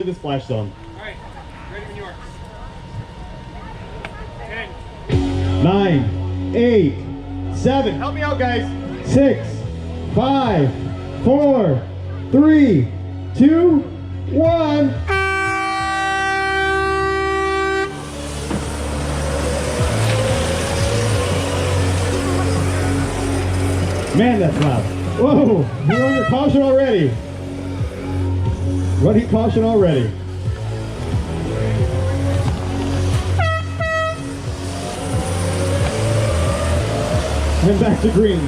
The splash zone. All right, ready when you are. 10, 9, 8, 7. Help me out, guys. 6, 5, 4, 3, 2, 1. Man, that's loud. Whoa, you're under caution already. Running caution already. And back to green.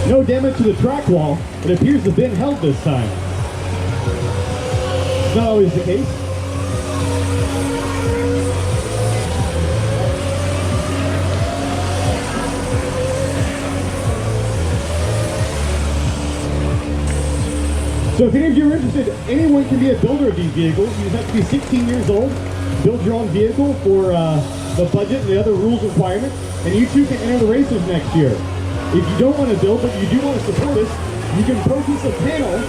No damage to the track wall. It appears the bin held this time. It's not always the case. So if any of you are interested, anyone can be a builder of these vehicles. You just have to be 16 years old, build your own vehicle for the budget and the other rules requirements, and you too can enter the races next year. If you don't want to build, but you do want to support us, you can purchase a panel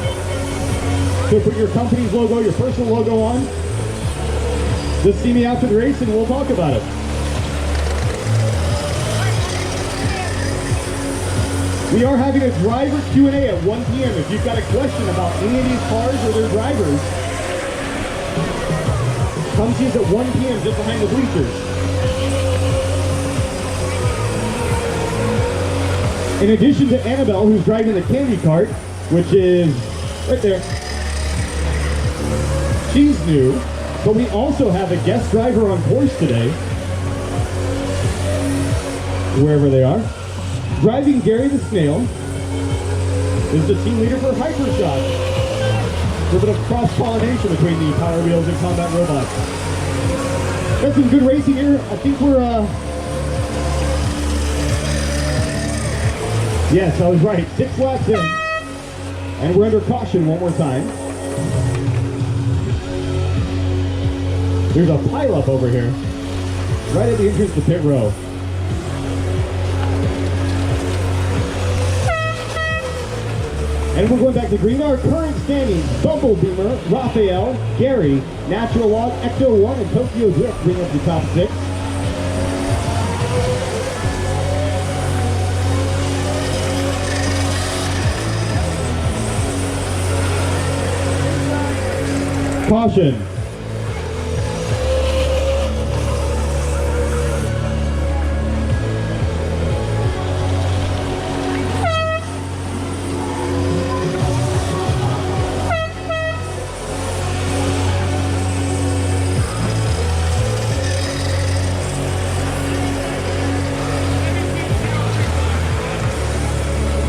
to put your company's logo, your personal logo on. Just see me after the race and we'll talk about it. We are having a driver Q&A at 1 p.m. If you've got a question about any of these cars or their drivers, come see us at 1 p.m. just behind the bleachers. In addition to Annabelle, who's driving the candy cart, which is right there, she's new, but we also have a guest driver on course today, wherever they are. Driving Gary the Snail is the team leader for Hypershot. A little bit of cross-pollination between the Power Wheels and Combat Robots. Got some good racing here. I think we're, yes, I was right. 6 laps in. And we're under caution one more time. There's a pileup over here. Right at the entrance to pit row. And we're going back to green. Our current standings: Bumble, Beemer, Raphael, Gary, Natural Log, Ecto 1, and Tokyo Drift bring up the top 6. Caution.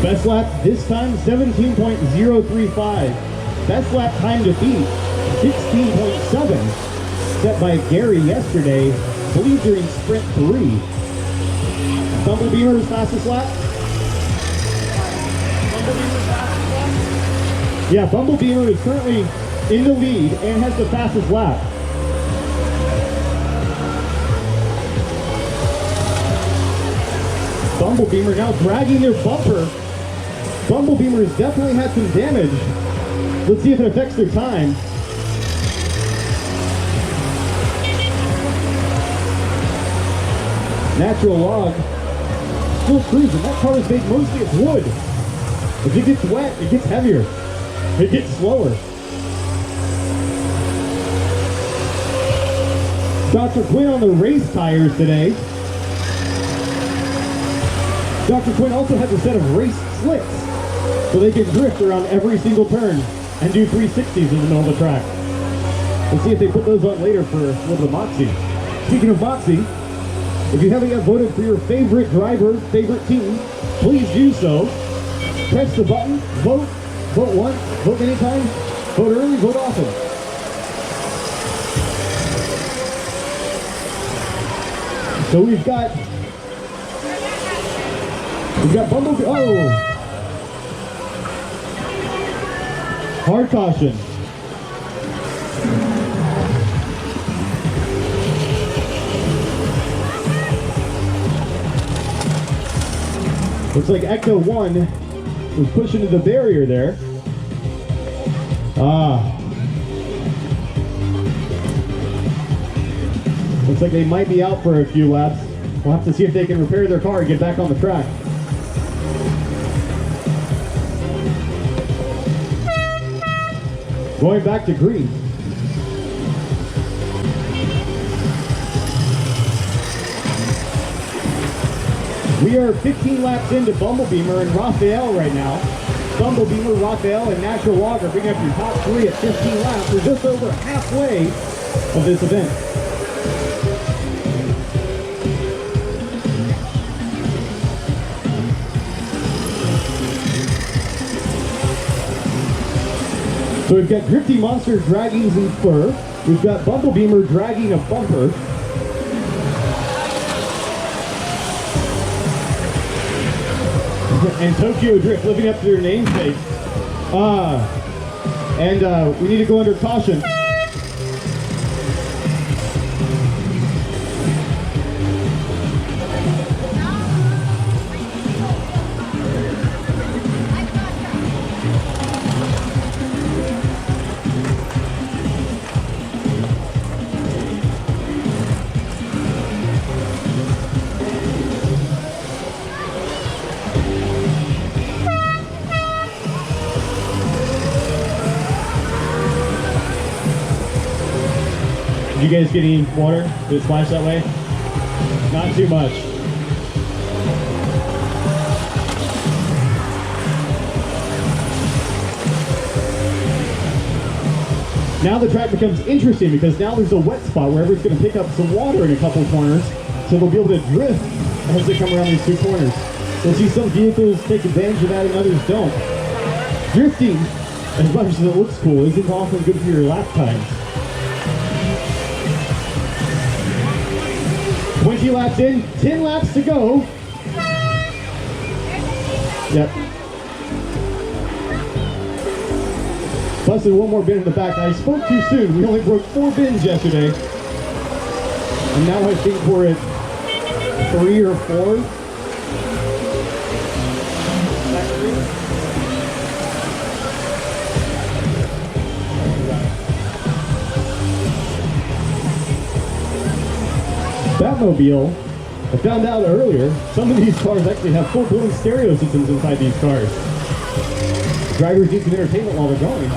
Best lap this time, 17.035. Best lap time to beat, 16.7. Set by Gary yesterday, I believe during sprint 3. Bumble Beemer's fastest lap? Yeah, Bumble Beemer is currently in the lead and has the fastest lap. Bumble Beemer now dragging their bumper. Bumble Beemer has definitely had some damage. Let's see if it affects their time. Natural Log still cruising. That car is made mostly of wood. If it gets wet, it gets heavier. It gets slower. Dr. Quinn on the race tires today. Dr. Quinn also has a set of race slicks, so they can drift around every single turn and do 360s in the middle of the track. We'll see if they put those on later for a little bit of moxie. Speaking of moxie, if you haven't yet voted for your favorite driver, favorite team, please do so. Press the button, vote, vote once, vote anytime, vote early, vote often. So we've got Bumble. Oh! Hard caution. Looks like Ecto 1 was pushing to the barrier there. Looks like they might be out for a few laps. We'll have to see if they can repair their car and get back on the track. Going back to green. We are 15 laps into Bumble Beemer and Raphael right now. Bumble Beemer, Raphael, and Natural Water bring up your top three at 15 laps. We're just over halfway of this event. So we've got Drifty Monster dragging some fur. We've got Bumble Beemer dragging a bumper. And Tokyo Drift living up to their namesake. We need to go under caution. Did you guys get any water? Did it splash that way? Not too much. Now the track becomes interesting because now there's a wet spot where everyone's going to pick up some water in a couple of corners, so they'll be able to drift as they come around these two corners. You'll see some vehicles take advantage of that and others don't. Drifting, as much as it looks cool, isn't often good for your lap times. 20 laps in, 10 laps to go. Yep. Busted one more bin in the back. I spoke too soon. We only broke 4 bins yesterday. And now I think we're at 3 or 4. Batmobile, I found out earlier, some of these cars actually have full-blown stereo systems inside these cars. Drivers need some entertainment while they're going.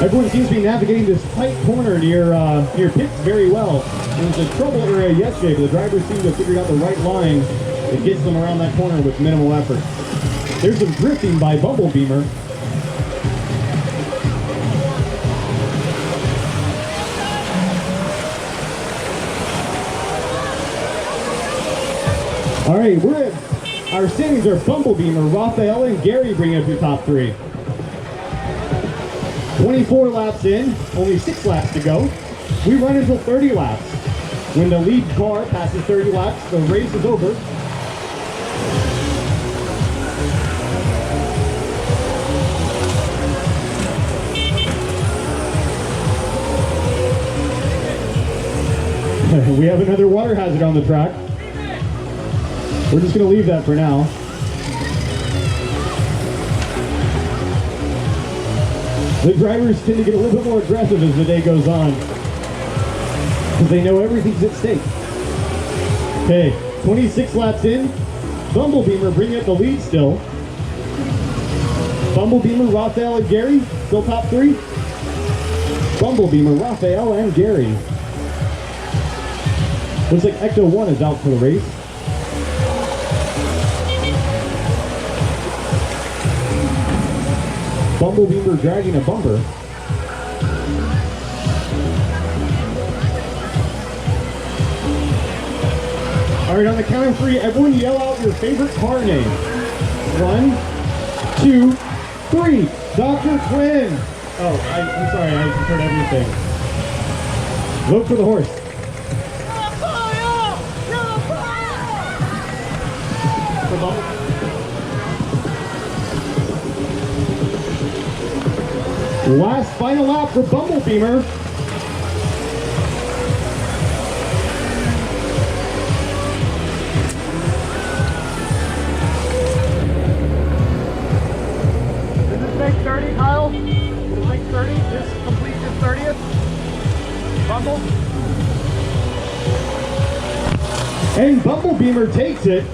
Everyone seems to be navigating this tight corner near pits very well. It was a trouble area yesterday, but the drivers seem to have figured out the right line that gets them around that corner with minimal effort. There's some drifting by Bumble Beemer. All right, our standings are Bumble Beemer, Raphael, and Gary bringing up your top 3. 24 laps in, only 6 laps to go. We run until 30 laps. When the lead car passes 30 laps, the race is over. We have another water hazard on the track. We're just going to leave that for now. The drivers tend to get a little bit more aggressive as the day goes on because they know everything's at stake. Okay, 26 laps in. Bumble Beemer bringing up the lead still. Bumble Beemer, Raphael, and Gary still top 3. Bumble Beemer, Raphael, and Gary. Looks like Ecto 1 is out for the race. Bumble Beemer dragging a bumper. All right, on the count of 3, everyone yell out your favorite car name. 1, 2, 3. Dr. Quinn. Oh, I'm sorry, I heard everything. Vote for the horse. For Bumble. Last final lap for Bumble Beemer. And Bumble Beemer takes it.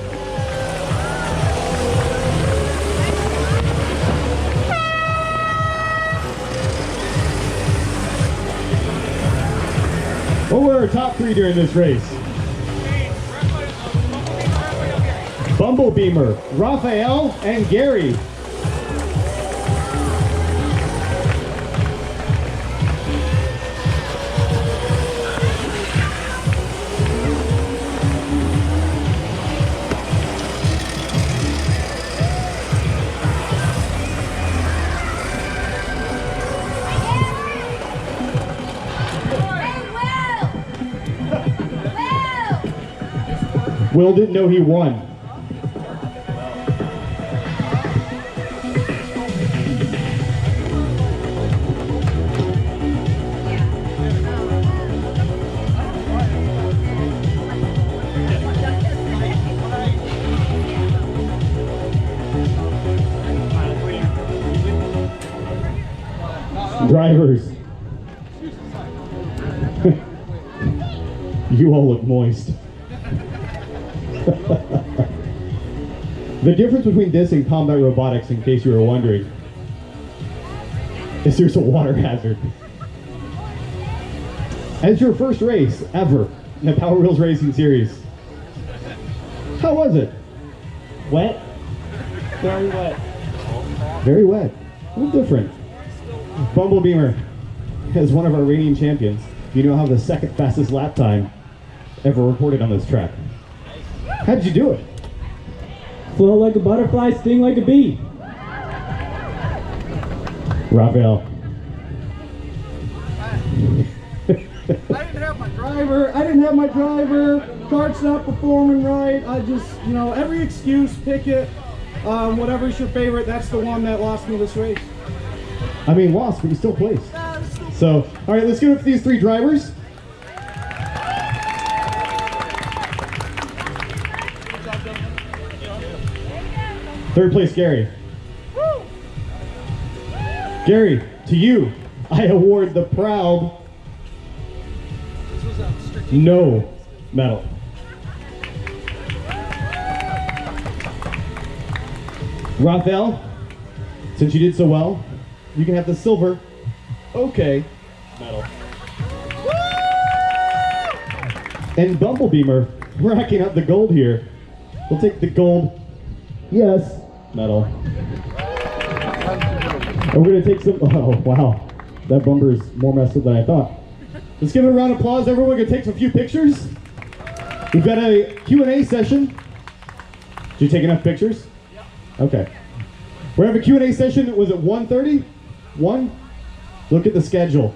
What were our top three during this race? Bumble Beemer, Raphael, and Gary. Will didn't know he won. Drivers. You all look moist. The difference between this and combat robotics, in case you were wondering, is there's a water hazard. As your first race ever in the Power Wheels Racing Series, how was it? Wet? Very wet. Very wet. A little different. Bumble Beemer is one of our reigning champions. You know how the second fastest lap time ever recorded on this track. How did you do it? Flow like a butterfly, sting like a bee. Raphael. I didn't have my driver. Cart's not performing right. I just, every excuse, pick it. Whatever's your favorite, that's the one that lost me this race. I mean, lost, but you still placed. So, all right, let's give it for these three drivers. Third place, Gary. Woo! Gary, to you, I award the proud no medal. Raphael, since you did so well, you can have the silver okay medal. Woo! And Bumble Beemer, racking up the gold here. We'll take the gold yes medal. And we're gonna take some, oh wow, that bumper is more messed up than I thought. Let's give it a round of applause, everyone. We're gonna take some few pictures. We've got a Q&A session. Did you take enough pictures? Okay. We're having a Q&A session, was it 1:30? 1? Look at the schedule.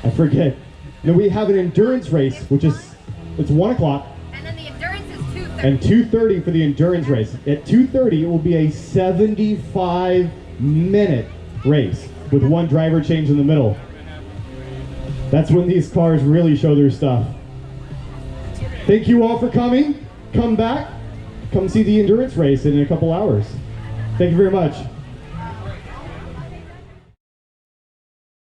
I forget. Then we have an endurance race, which is, it's 1 o'clock. And then the endurance is 2:30. And 2:30 for the endurance race. At 2:30, it will be a 75-minute race with one driver change in the middle. That's when these cars really show their stuff. Thank you all for coming. Come back. Come see the endurance race in a couple hours. Thank you very much.